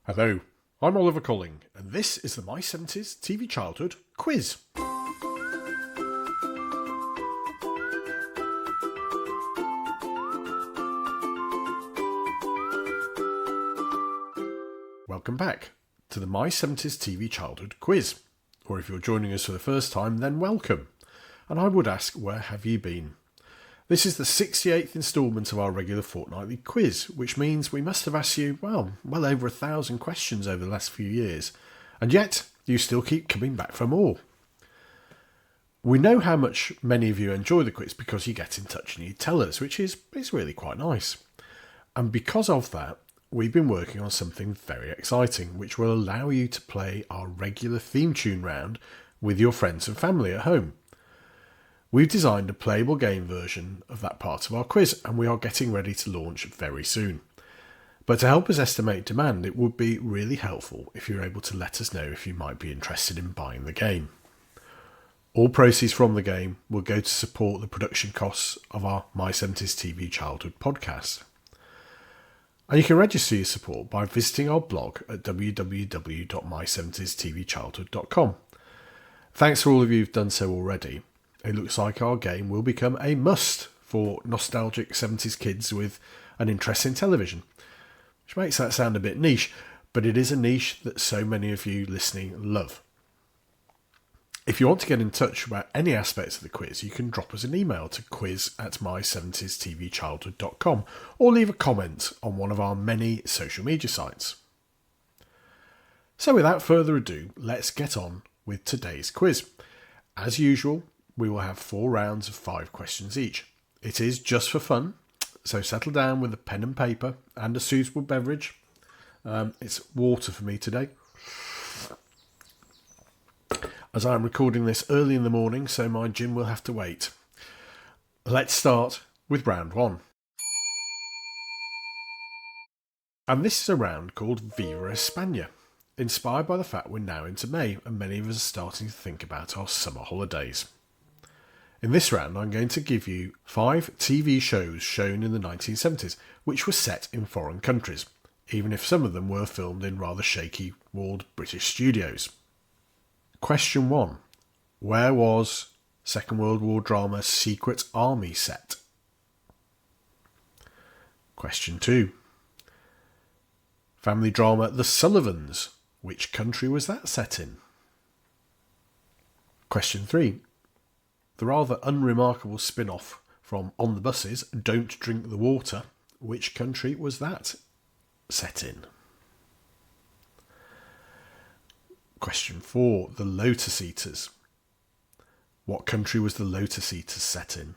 Hello, I'm Oliver Colling, and this is the My 70s TV Childhood Quiz. Welcome back to the My 70s TV Childhood Quiz. Or if you're joining us for the first time, then welcome. And I would ask, where have you been? This is the 68th instalment of our regular fortnightly quiz, which means we must have asked you, well over 1,000 questions over the last few years. And yet, you still keep coming back for more. We know how much many of you enjoy the quiz because you get in touch and you tell us, which is really quite nice. And because of that, we've been working on something very exciting, which will allow you to play our regular theme tune round with your friends and family at home. We've designed a playable game version of that part of our quiz, and we are getting ready to launch very soon. But to help us estimate demand, it would be really helpful if you're able to let us know if you might be interested in buying the game. All proceeds from the game will go to support the production costs of our My 70s TV Childhood podcast. And you can register your support by visiting our blog at www.my70stvchildhood.com. Thanks for all of you who've done so already. It looks like our game will become a must for nostalgic 70s kids with an interest in television, which makes that sound a bit niche, but it is a niche that so many of you listening love. If you want to get in touch about any aspects of the quiz, you can drop us an email to quiz@my70stvchildhood.com or leave a comment on one of our many social media sites. So without further ado, let's get on with today's quiz. As usual, we will have 4 rounds of 5 questions each. It is just for fun, so settle down with a pen and paper and a suitable beverage. It's water for me today, as I'm recording this early in the morning, so my gym will have to wait. Let's start with round 1. And this is a round called Viva, España, inspired by the fact we're now into May and many of us are starting to think about our summer holidays. In this round, I'm going to give you 5 TV shows shown in the 1970s, which were set in foreign countries, even if some of them were filmed in rather shaky walled British studios. Question 1. Where was Second World War drama Secret Army set? Question 2. Family drama The Sullivans. Which country was that set in? Question 3. The rather unremarkable spin-off from On the Buses, Don't Drink the Water. Which country was that set in? Question 4. The Lotus Eaters. What country was the Lotus Eaters set in?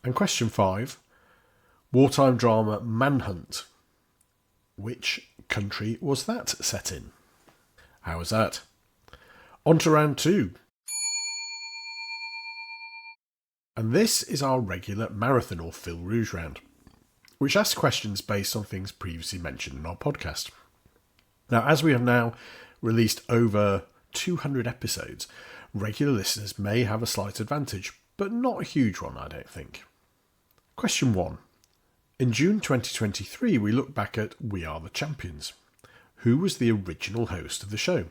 And question 5. Wartime drama Manhunt. Which country was that set in? How was that? On to round 2. And this is our regular marathon or Fil Rouge round, which asks questions based on things previously mentioned in our podcast. Now, as we have now released over 200 episodes, regular listeners may have a slight advantage, but not a huge one, I don't think. Question 1. In June 2023, we look back at We Are the Champions. Who was the original host of the show?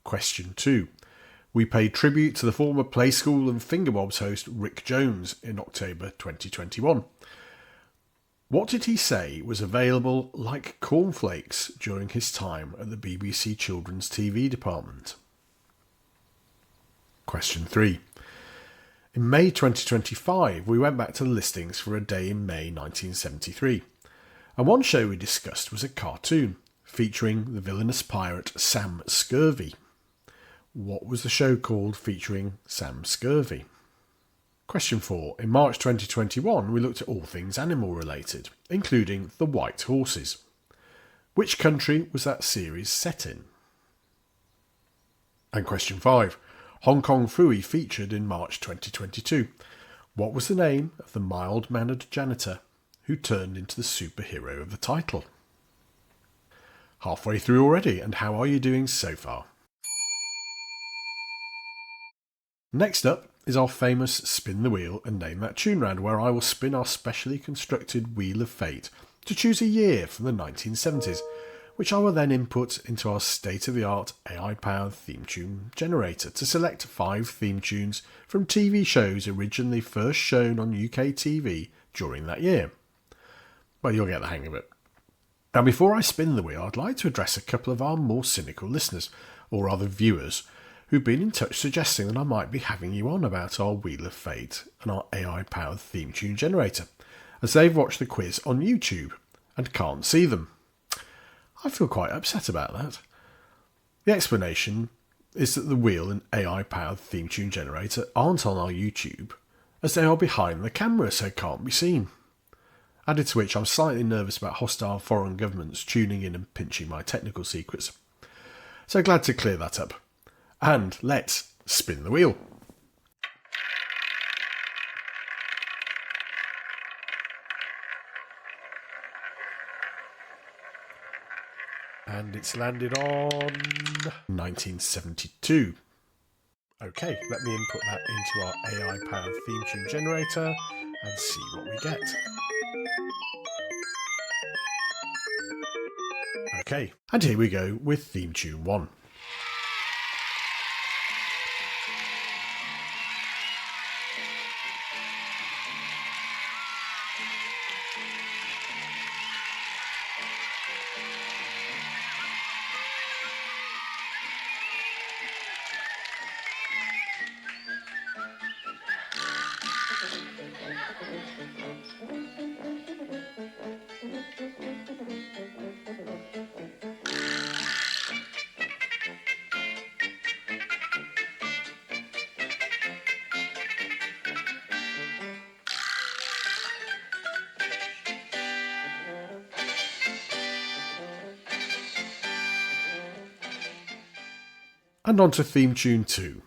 Question 2. We paid tribute to the former Play School and Fingerbobs host Rick Jones in October 2021. What did he say was available like cornflakes during his time at the BBC Children's TV department? Question 3. In May 2025, we went back to the listings for A Day in May 1973. And one show we discussed was a cartoon featuring the villainous pirate Sam Scurvy. What was the show called featuring Sam Scurvy? Question 4. In March 2021, we looked at all things animal related, including the White Horses. Which country was that series set in? And question 5. Hong Kong Phooey featured in March 2022. What was the name of the mild-mannered janitor who turned into the superhero of the title? Halfway through already, and how are you doing so far? Next up is our famous Spin the Wheel and Name That Tune round, where I will spin our specially constructed Wheel of Fate to choose a year from the 1970s, which I will then input into our state-of-the-art AI-powered theme tune generator to select 5 theme tunes from TV shows originally first shown on UK TV during that year. Well, you'll get the hang of it. Now, before I spin the wheel, I'd like to address a couple of our more cynical listeners, or rather viewers, who've been in touch suggesting that I might be having you on about our Wheel of Fate and our AI-powered theme tune generator, as they've watched the quiz on YouTube and can't see them. I feel quite upset about that. The explanation is that the wheel and AI-powered theme tune generator aren't on our YouTube, as they are behind the camera, so can't be seen. Added to which, I'm slightly nervous about hostile foreign governments tuning in and pinching my technical secrets. So glad to clear that up. And let's spin the wheel. And it's landed on 1972. Okay, let me input that into our AI-powered theme tune generator and see what we get. Okay, and here we go with theme tune 1. And on to theme tune 2.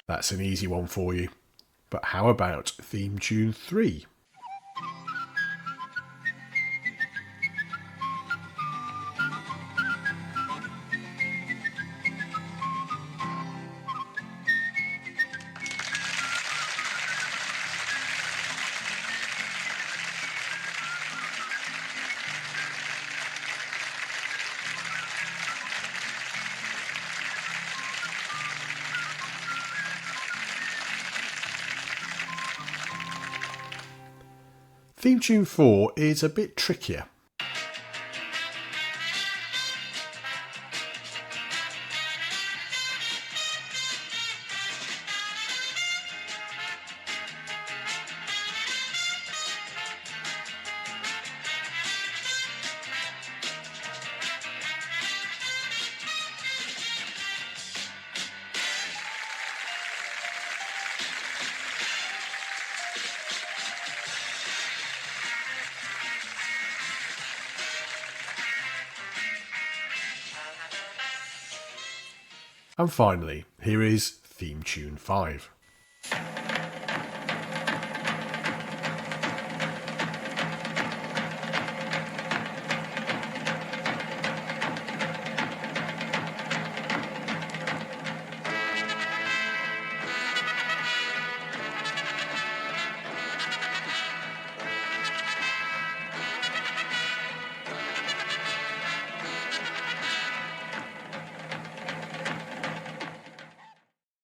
That's an easy one for you. But how about theme tune 3? Theme tune 4 is a bit trickier. And finally, here is theme tune 5.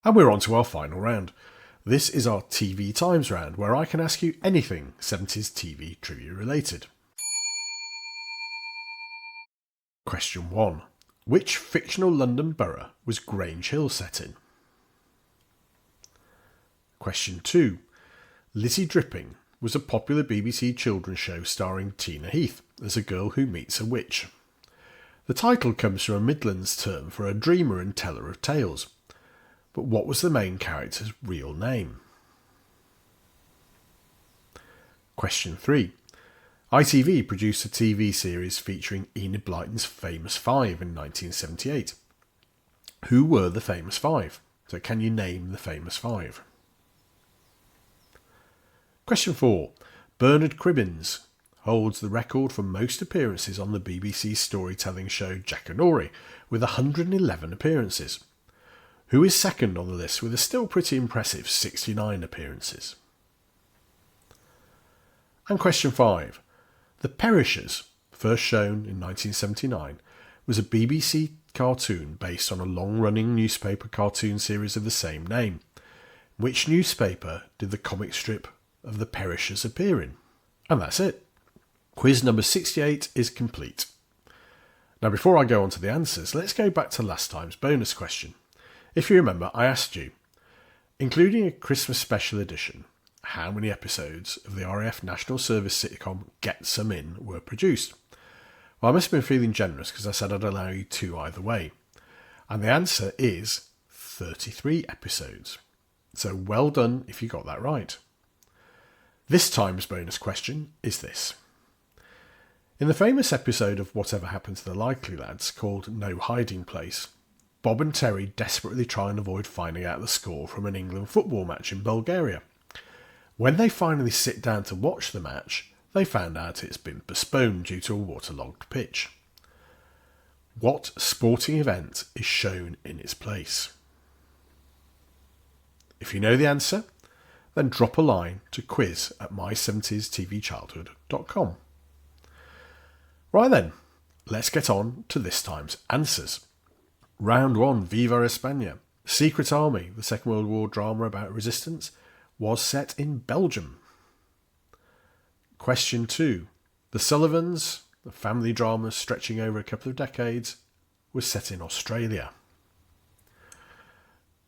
And we're on to our final round. This is our TV Times round, where I can ask you anything 70s TV trivia related. Question 1. Which fictional London borough was Grange Hill set in? Question 2. Lizzie Dripping was a popular BBC children's show starring Tina Heath as a girl who meets a witch. The title comes from a Midlands term for a dreamer and teller of tales. But what was the main character's real name? Question 3. ITV produced a TV series featuring Enid Blyton's Famous Five in 1978. Who were the Famous Five? So can you name the Famous Five? Question 4. Bernard Cribbins holds the record for most appearances on the BBC storytelling show Jackanory, with 111 appearances. Who is second on the list with a still pretty impressive 69 appearances? And question 5. The Perishers, first shown in 1979, was a BBC cartoon based on a long-running newspaper cartoon series of the same name. Which newspaper did the comic strip of The Perishers appear in? And that's it. Quiz number 68 is complete. Now, before I go on to the answers, let's go back to last time's bonus question. If you remember, I asked you, including a Christmas special edition, how many episodes of the RAF National Service sitcom Get Some In were produced? Well, I must have been feeling generous because I said I'd allow you 2 either way. And the answer is 33 episodes. So well done if you got that right. This time's bonus question is this. In the famous episode of Whatever Happened to the Likely Lads called No Hiding Place, Bob and Terry desperately try and avoid finding out the score from an England football match in Bulgaria. When they finally sit down to watch the match, they found out it's been postponed due to a waterlogged pitch. What sporting event is shown in its place? If you know the answer, then drop a line to quiz@my70stvchildhood.com. Right then, let's get on to this time's answers. Round 1, Viva España. Secret Army, the Second World War drama about resistance, was set in Belgium. Question 2, The Sullivans, the family drama stretching over a couple of decades, was set in Australia.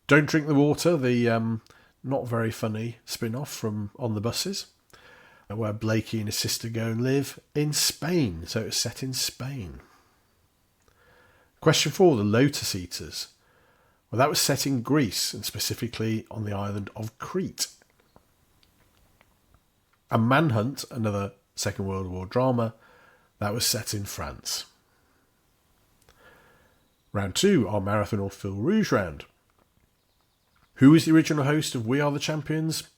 Don't Drink the Water, the not very funny spin-off from On the Buses, where Blakey and his sister go and live in Spain, so it's set in Spain. Question 4, The Lotus Eaters. Well, that was set in Greece, and specifically on the island of Crete. And Manhunt, another Second World War drama, that was set in France. Round 2, our Marathon or Phil Rouge round. Who was the original host of We Are the Champions?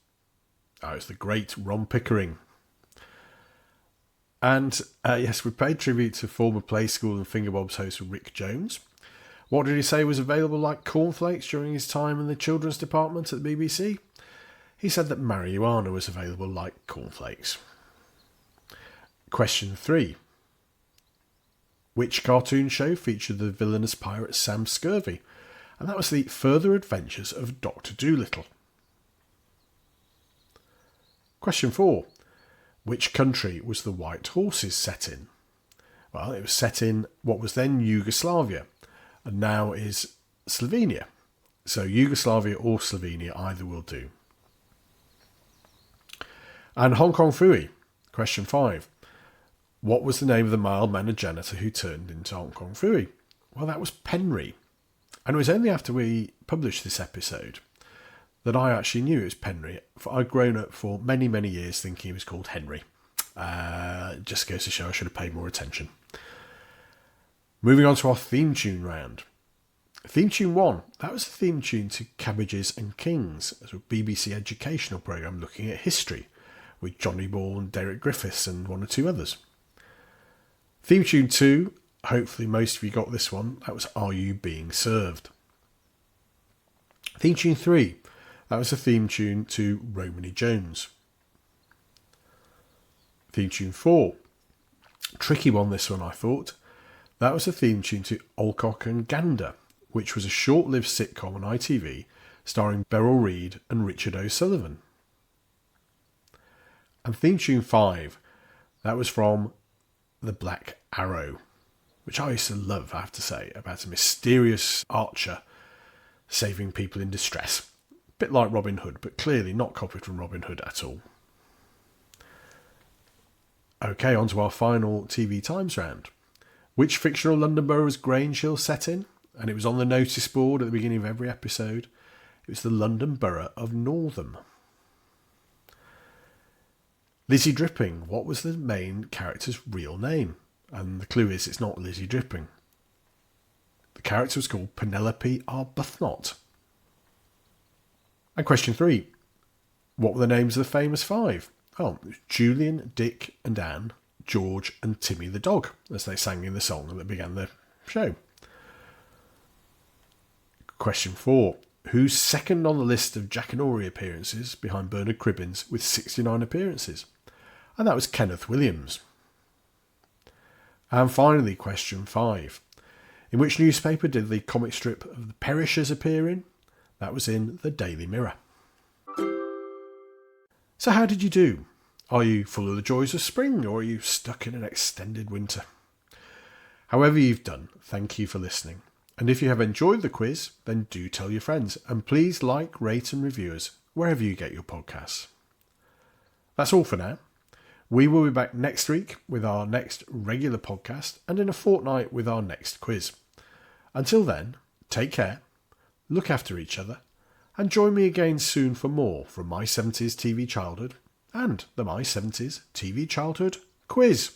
Oh, it's the great Ron Pickering. And yes, we paid tribute to former Play School and Fingerbob's host Rick Jones. What did he say was available like cornflakes during his time in the children's department at the BBC? He said that marijuana was available like cornflakes. Question 3. Which cartoon show featured the villainous pirate Sam Scurvy? And that was the Further Adventures of Dr. Dolittle. Question 4. Which country was The White Horses set in? Well, it was set in what was then Yugoslavia, and now is Slovenia. So Yugoslavia or Slovenia, either will do. And Hong Kong Phooey. Question 5. What was the name of the mild-mannered janitor who turned into Hong Kong Phooey? Well, that was Penry. And it was only after we published this episode that I actually knew it was Penry. I'd grown up for many, many years thinking he was called Henry. Just goes to show I should have paid more attention. Moving on to our theme tune round. Theme tune 1, that was the theme tune to Cabbages and Kings, as a BBC educational programme looking at history, with Johnny Ball and Derek Griffiths and 1 or 2 others. Theme tune 2, hopefully most of you got this one, that was Are You Being Served? Theme tune 3, that was a theme tune to Romany Jones. Theme tune 4, tricky one this one I thought, that was a theme tune to Alcock and Gander, which was a short-lived sitcom on ITV starring Beryl Reid and Richard O'Sullivan. And theme tune 5, that was from The Black Arrow, which I used to love, I have to say, about a mysterious archer saving people in distress. A bit like Robin Hood, but clearly not copied from Robin Hood at all. Okay, on to our final TV Times round. Which fictional London borough was Grange Hill set in? And it was on the notice board at the beginning of every episode. It was the London borough of Northam. Lizzie Dripping, what was the main character's real name? And the clue is it's not Lizzie Dripping. The character was called Penelope Arbuthnot. And question 3. What were the names of the famous 5? Oh, Julian, Dick and Anne, George and Timmy the dog, as they sang in the song that began the show. Question 4. Who's second on the list of Jackanory appearances behind Bernard Cribbins with 69 appearances? And that was Kenneth Williams. And finally, question 5. In which newspaper did the comic strip of the Perishers appear in? That was in the Daily Mirror. So how did you do? Are you full of the joys of spring, or are you stuck in an extended winter? However you've done, thank you for listening. And if you have enjoyed the quiz, then do tell your friends. And please like, rate and review us wherever you get your podcasts. That's all for now. We will be back next week with our next regular podcast and in a fortnight with our next quiz. Until then, take care, look after each other, and join me again soon for more from My 70s TV Childhood and the My 70s TV Childhood Quiz.